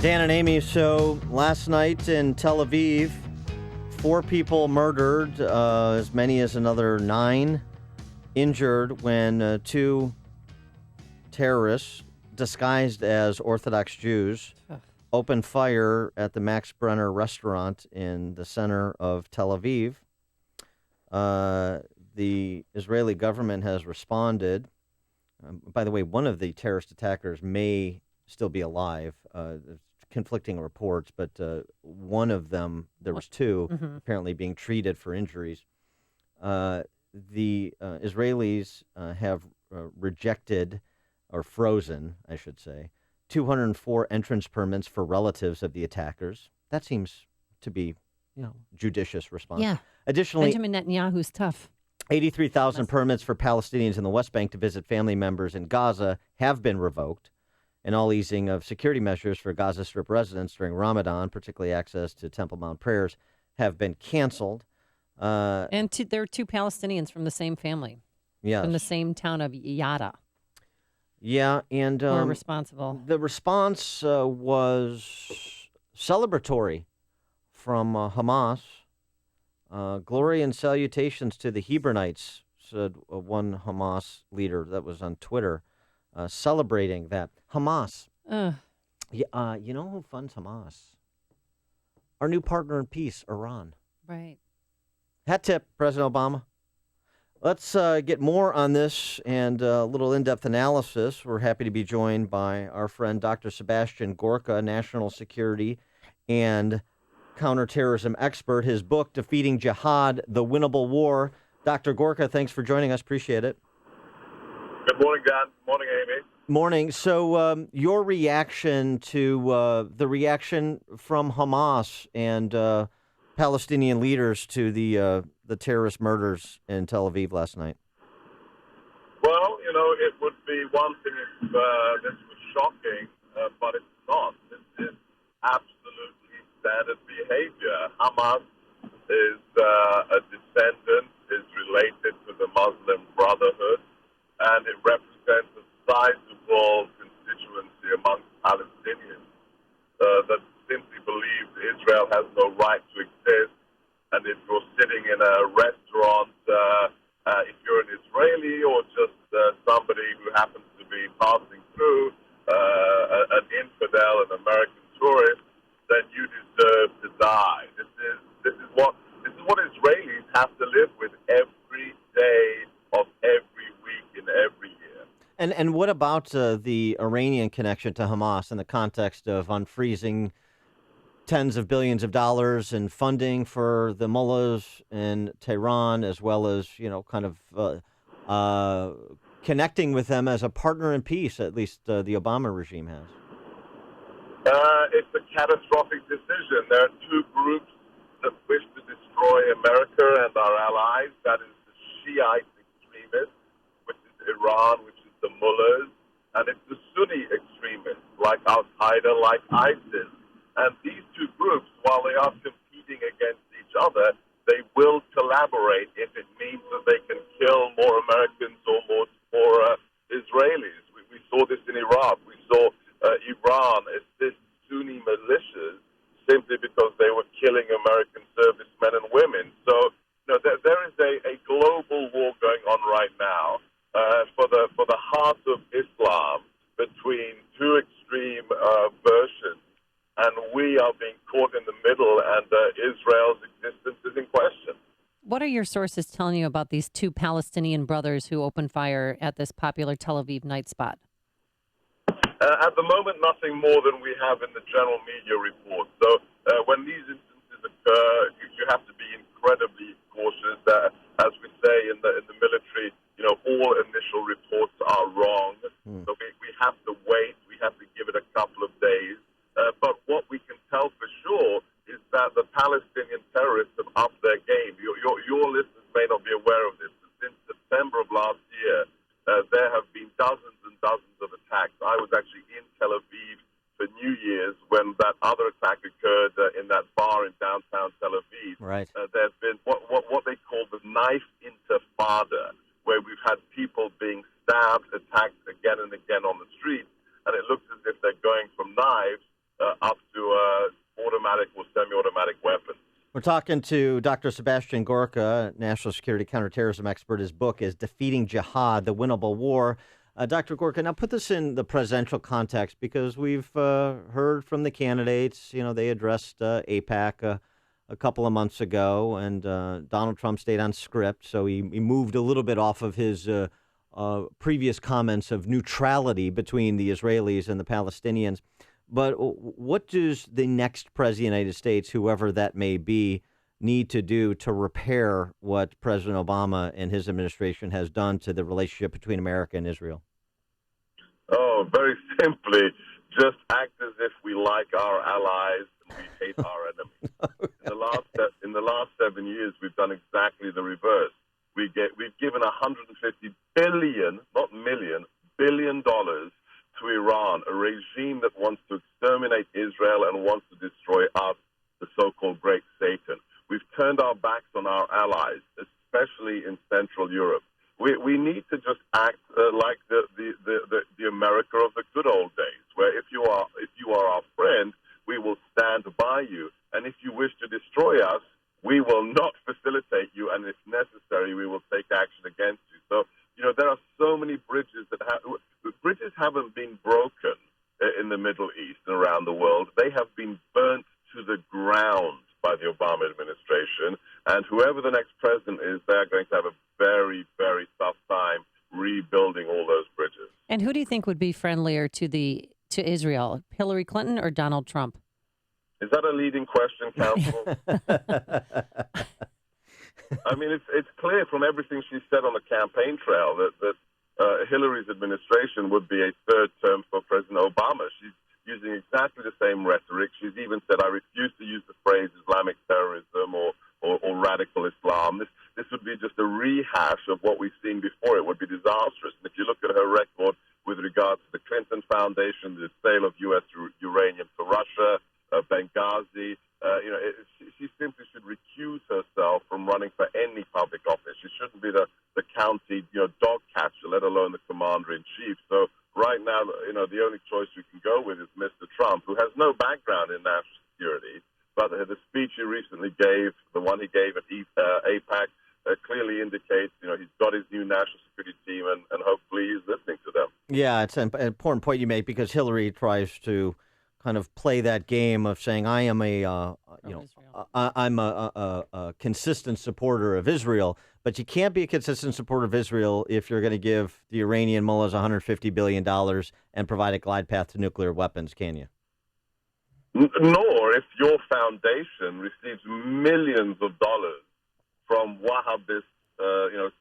Dan and Amy, so last night in Tel Aviv, 4 people murdered, as many as another 9 injured when 2 terrorists disguised as Orthodox Jews opened fire at the Max Brenner restaurant in the center of Tel Aviv. The Israeli government has responded. By the way, one of the terrorist attackers may still be alive. Conflicting reports, but one of them, there was 2, apparently being treated for injuries. The Israelis have rejected, or frozen, I should say, 204 entrance permits for relatives of the attackers. That seems to be, judicious response. Yeah. Additionally, Benjamin Netanyahu's tough. 83,000 permits for Palestinians in the West Bank to visit family members in Gaza have been revoked, and all easing of security measures for Gaza Strip residents during Ramadan, particularly access to Temple Mount prayers, have been canceled. And there are 2 Palestinians from the same family. Yes. From the same town of Yada. Yeah, and who are responsible. The response was celebratory from Hamas. Glory and salutations to the Hebronites, said one Hamas leader that was on Twitter, celebrating that. Hamas. You know who funds Hamas? Our new partner in peace, Iran. Right. Hat tip, President Obama. Let's get more on this and a little in-depth analysis. We're happy to be joined by our friend Dr. Sebastian Gorka, national security and counterterrorism expert. His book, Defeating Jihad, The Winnable War. Dr. Gorka, thanks for joining us. Appreciate it. Good morning, Dan. Good morning, Amy. Morning. So your reaction to the reaction from Hamas and Palestinian leaders to the terrorist murders in Tel Aviv last night? Well, it would be one thing if this was shocking, but it's not. This is absolutely standard behavior. Hamas is a descendant, is related to the Muslim Brotherhood, and it represents a sizable constituency amongst Palestinians that simply believes Israel has no right to exist. And if you're sitting in a restaurant, if you're an Israeli or just somebody who happens to be passing through, an infidel, an American tourist, then you deserve to die. This is what Israelis have to live with every day of every week in every year. And what about the Iranian connection to Hamas in the context of unfreezing tens of billions of dollars in funding for the mullahs in Tehran, as well as, connecting with them as a partner in peace, at least the Obama regime has? It's a catastrophic decision. There are 2 groups that wish to destroy America and our allies. That is the Shiite extremists, which is Iran, which is the mullahs, and it's the Sunni extremists, like Al-Qaeda, like ISIS. And these 2 groups, while they are competing against each other, they will collaborate if it means that they can kill more Americans or more Israelis. We saw this in Iraq. We saw Iran assist Sunni militias simply because they were killing American servicemen and women. So, there is a global war going on right now for the heart of Islam between 2 extreme versions. And we are being caught in the middle, and Israel's existence is in question. What are your sources telling you about these 2 Palestinian brothers who opened fire at this popular Tel Aviv night spot? At the moment, nothing more than we have in the general media reports. So when these instances occur, you have to be incredibly cautious. As we say in the military, all initial reports are wrong. So we have to wait. We have to give it a couple of days. But what we can tell for sure is that the Palestinian terrorists have upped their game. Your listeners may not be aware of this, but since September of last year, there have been dozens and dozens of attacks. I was actually in Tel Aviv for New Year's when that other attack occurred in that bar in downtown Tel Aviv. Right. There's been what they call the knife intifada, where we've had people being stabbed, attacked again and again on the street, and it looks as if they're going from knives up automatic or semi-automatic weapons. We're talking to Dr. Sebastian Gorka, national security counterterrorism expert. His book is Defeating Jihad, The Winnable War. Dr. Gorka, now put this in the presidential context because we've heard from the candidates. You know, they addressed AIPAC a couple of months ago, and Donald Trump stayed on script, so he moved a little bit off of his previous comments of neutrality between the Israelis and the Palestinians. But what does the next president of the United States, whoever that may be, need to do to repair what President Obama and his administration has done to the relationship between America and Israel? Oh, very simply, just act as if we like our allies and we hate our enemies. In the last 7 years, we've done exactly the reverse. We've given $150 billion, not million, $billion to Iran, a regime that wants to exterminate Israel and wants to destroy us, the so-called Great Satan. We've turned our backs on our allies, especially in Central Europe. We need to just act like the America of the good old days, where if you are our friend, we will stand by you, and if you wish to destroy us, we will not facilitate you, and if necessary, we will take action against you. So, there are so many bridges bridges haven't been broken in the Middle East and around the world. They have been burnt to the ground by the Obama administration, and whoever the next president is, they're going to have a very, very tough time rebuilding all those bridges. And who do you think would be friendlier to Israel, Hillary Clinton or Donald Trump? Is that a leading question, counsel? I mean, it's clear from everything she said on the campaign trail that Hillary's administration would be a third term for President Obama. She's using exactly the same rhetoric. She's even said, I refuse to use the phrase Islamic terrorism or radical Islam. This would be just a rehash of what we've seen before. It would be disastrous. And if you look at her record with regards to the Clinton Foundation, the sale of U.S. uranium to Russia, Benghazi, she simply should recuse herself from running for any public office. She shouldn't be the county, dog catcher, let alone the commander-in-chief. So right now, the only choice we can go with is Mr. Trump, who has no background in national security. But the speech he recently gave, the one he gave at AIPAC, clearly indicates, he's got his new national security team, and hopefully he's listening to them. Yeah, it's an important point you make because Hillary tries to kind of play that game of saying I am I'm a consistent supporter of Israel, but you can't be a consistent supporter of Israel if you're going to give the Iranian mullahs $150 billion and provide a glide path to nuclear weapons, can you? Nor if your foundation receives millions of dollars from Wahhabist,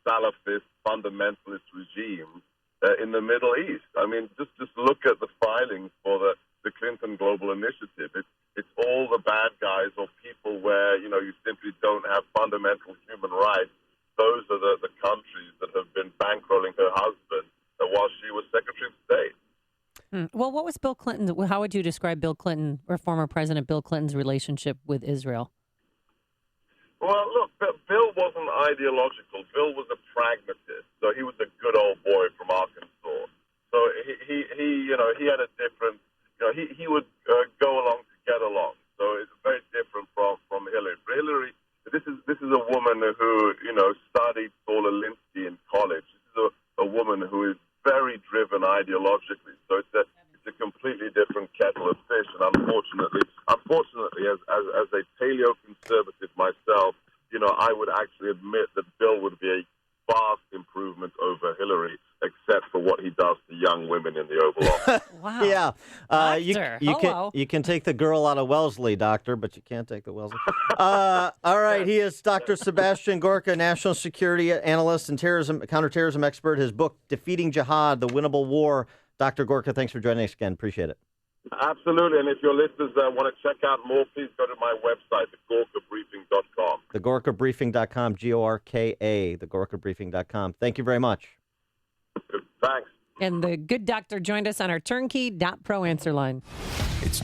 Salafist, fundamentalist regimes in the Middle East. I mean, just look at the filings for the Clinton Global Initiative. It's all the bad guys or people where, you simply don't have fundamental human rights. Those are the countries that have been bankrolling her husband while she was Secretary of State. Well, what was Bill Clinton? How would you describe Bill Clinton or former President Bill Clinton's relationship with Israel? Well, look, Bill wasn't ideological. Bill was a pragmatist. So he was a good old boy from Arkansas. So he had a different, he would go along to get along. So it's very different from Hillary. For Hillary, this is a woman who, studied Saul Alinsky in college. This is a woman who is very driven ideologically. So it's a completely different kettle of fish. And unfortunately, as a paleo-conservative myself, I would actually admit that Bill would be a vast improvement over Hillary, except for what he does to young women in the Oval Office. Wow. Yeah. You can take the girl out of Wellesley, Doctor, but you can't take the Wellesley. All right. He is Dr. Sebastian Gorka, national security analyst and counterterrorism expert. His book, Defeating Jihad, The Winnable War. Dr. Gorka, thanks for joining us again. Appreciate it. Absolutely. And if your listeners want to check out more, please go to my website, thegorkabriefing.com. Thegorkabriefing.com, Gorka, thegorkabriefing.com. Thank you very much. Thanks. And the good doctor joined us on our turnkey.pro answer line.